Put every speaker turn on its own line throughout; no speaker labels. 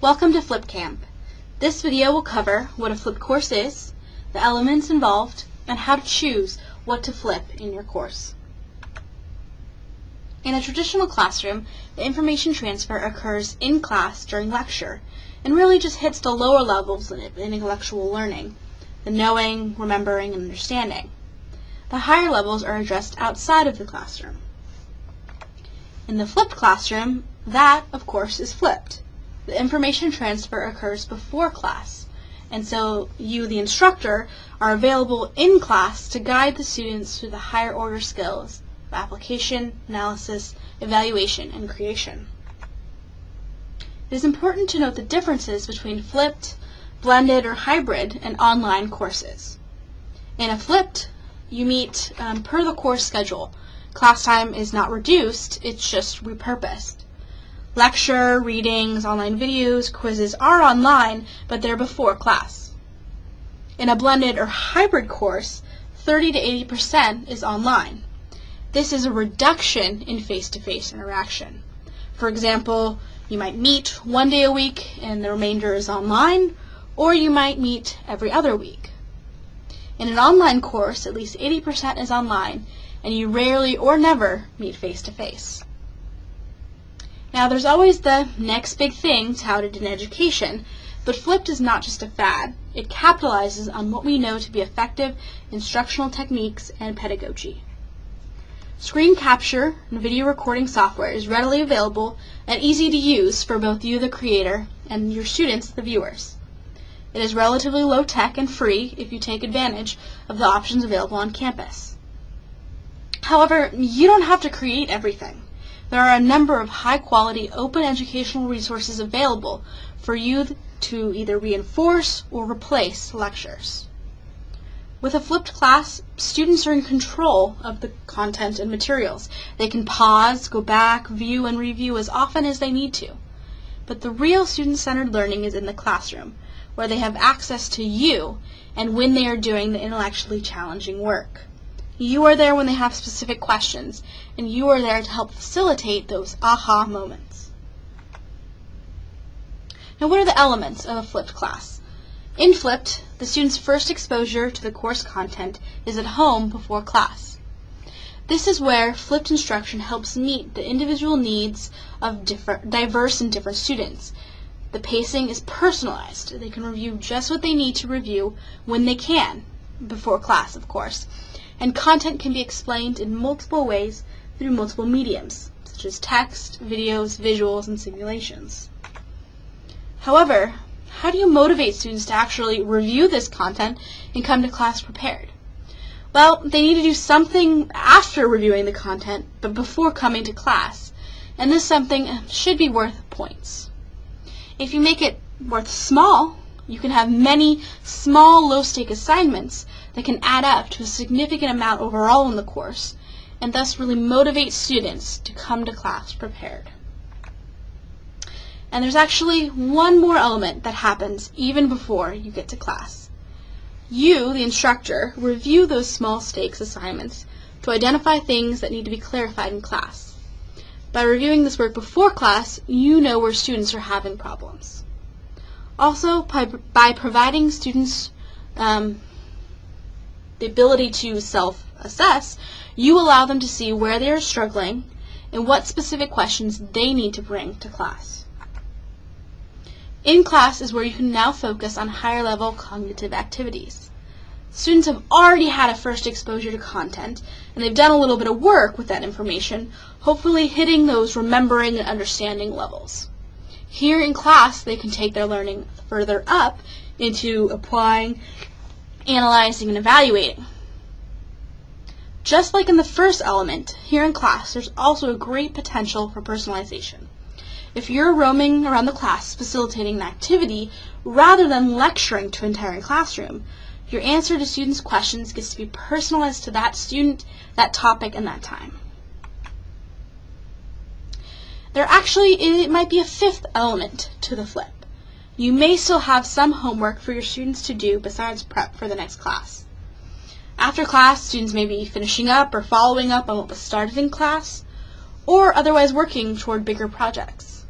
Welcome to Flip Camp. This video will cover what a flipped course is, the elements involved, and how to choose what to flip in your course. In a traditional classroom, the information transfer occurs in class during lecture and really just hits the lower levels in intellectual learning, the knowing, remembering, and understanding. The higher levels are addressed outside of the classroom. In the flipped classroom, that, of course, is flipped. The information transfer occurs before class, and so you, the instructor, are available in class to guide the students through the higher order skills of application, analysis, evaluation, and creation. It is important to note the differences between flipped, blended, or hybrid and online courses. In a flipped, you meet per the course schedule. Class time is not reduced, it's just repurposed. Lecture, readings, online videos, quizzes are online, but they're before class. In a blended or hybrid course, 30 to 80% is online. This is a reduction in face-to-face interaction. For example, you might meet one day a week and the remainder is online, or you might meet every other week. In an online course, at least 80% is online, and you rarely or never meet face-to-face. Now, there's always the next big thing touted in education, but flipped is not just a fad. It capitalizes on what we know to be effective instructional techniques and pedagogy. Screen capture and video recording software is readily available and easy to use for both you, the creator, and your students, the viewers. It is relatively low-tech and free if you take advantage of the options available on campus. However, you don't have to create everything. There are a number of high-quality open educational resources available for you to either reinforce or replace lectures. With a flipped class, students are in control of the content and materials. They can pause, go back, view, and review as often as they need to. But the real student-centered learning is in the classroom, where they have access to you and when they are doing the intellectually challenging work. You are there when they have specific questions, and you are there to help facilitate those aha moments. Now, what are the elements of a flipped class? In flipped, the student's first exposure to the course content is at home before class. This is where flipped instruction helps meet the individual needs of diverse and different students. The pacing is personalized. They can review just what they need to review when they can, before class, of course. And content can be explained in multiple ways through multiple mediums, such as text, videos, visuals, and simulations. However, how do you motivate students to actually review this content and come to class prepared? Well, they need to do something after reviewing the content, but before coming to class, and this something should be worth points. If you make it worth small, you can have many small, low-stake assignments that can add up to a significant amount overall in the course, and thus really motivate students to come to class prepared. And there's actually one more element that happens even before you get to class. You, the instructor, review those small stakes assignments to identify things that need to be clarified in class. By reviewing this work before class, you know where students are having problems. Also, by providing students the ability to self-assess, you allow them to see where they are struggling and what specific questions they need to bring to class. In class is where you can now focus on higher-level cognitive activities. Students have already had a first exposure to content, and they've done a little bit of work with that information, hopefully hitting those remembering and understanding levels. Here in class, they can take their learning further up into applying, analyzing, and evaluating. Just like in the first element, here in class, there's also a great potential for personalization. If you're roaming around the class facilitating an activity rather than lecturing to an entire classroom, your answer to students' questions gets to be personalized to that student, that topic, and that time. It might be a fifth element to the flip. You may still have some homework for your students to do besides prep for the next class. After class, students may be finishing up or following up on what was started in class, or otherwise working toward bigger projects.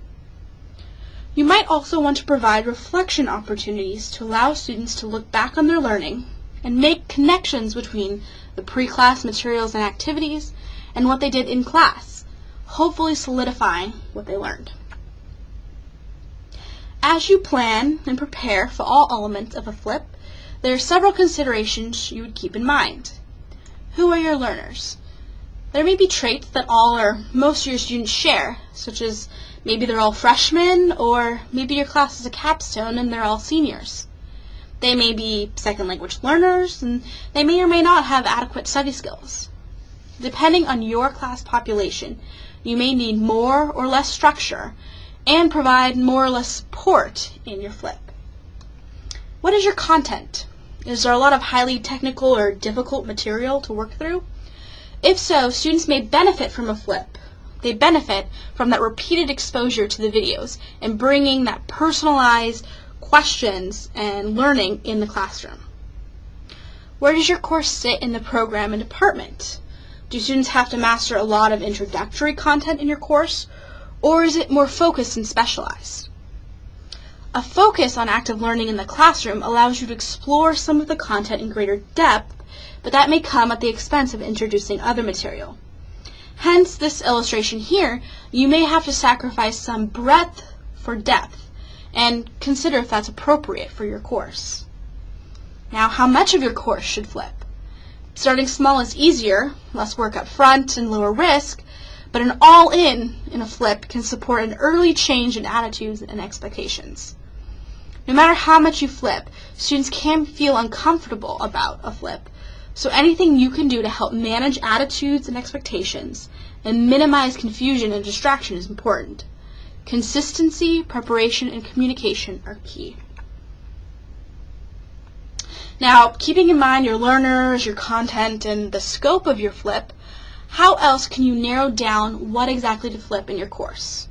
You might also want to provide reflection opportunities to allow students to look back on their learning and make connections between the pre-class materials and activities and what they did in class, hopefully solidifying what they learned. As you plan and prepare for all elements of a flip, there are several considerations you would keep in mind. Who are your learners? There may be traits that all or most of your students share, such as maybe they're all freshmen, or maybe your class is a capstone and they're all seniors. They may be second language learners, and they may or may not have adequate study skills. Depending on your class population, you may need more or less structure and provide more or less support in your flip. What is your content? Is there a lot of highly technical or difficult material to work through? If so, students may benefit from a flip. They benefit from that repeated exposure to the videos and bringing that personalized questions and learning in the classroom. Where does your course sit in the program and department? Do students have to master a lot of introductory content in your course, or is it more focused and specialized? A focus on active learning in the classroom allows you to explore some of the content in greater depth, but that may come at the expense of introducing other material. Hence, this illustration here, you may have to sacrifice some breadth for depth, and consider if that's appropriate for your course. Now, how much of your course should flip? Starting small is easier, less work up front and lower risk, but an all-in a flip can support an early change in attitudes and expectations. No matter how much you flip, students can feel uncomfortable about a flip, so anything you can do to help manage attitudes and expectations and minimize confusion and distraction is important. Consistency, preparation, and communication are key. Now, keeping in mind your learners, your content, and the scope of your flip, how else can you narrow down what exactly to flip in your course?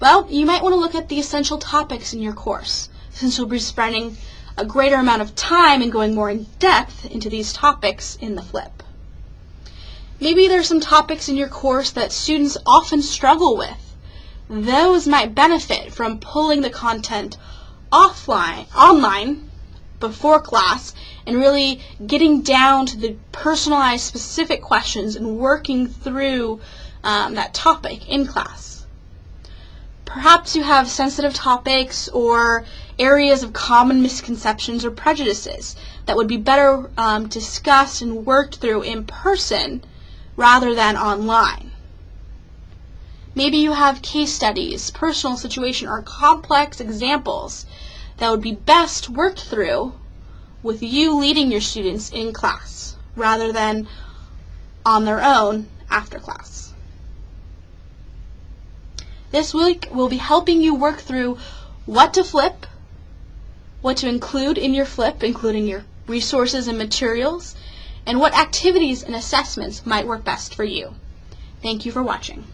Well, you might want to look at the essential topics in your course, since you'll be spending a greater amount of time and going more in depth into these topics in the flip. Maybe there's some topics in your course that students often struggle with. Those might benefit from pulling the content online before class and really getting down to the personalized specific questions and working through that topic in class. Perhaps you have sensitive topics or areas of common misconceptions or prejudices that would be better discussed and worked through in person rather than online. Maybe you have case studies, personal situation, or complex examples that would be best worked through with you leading your students in class rather than on their own after class. This week will be helping you work through what to flip, what to include in your flip, including your resources and materials, and what activities and assessments might work best for you. Thank you for watching.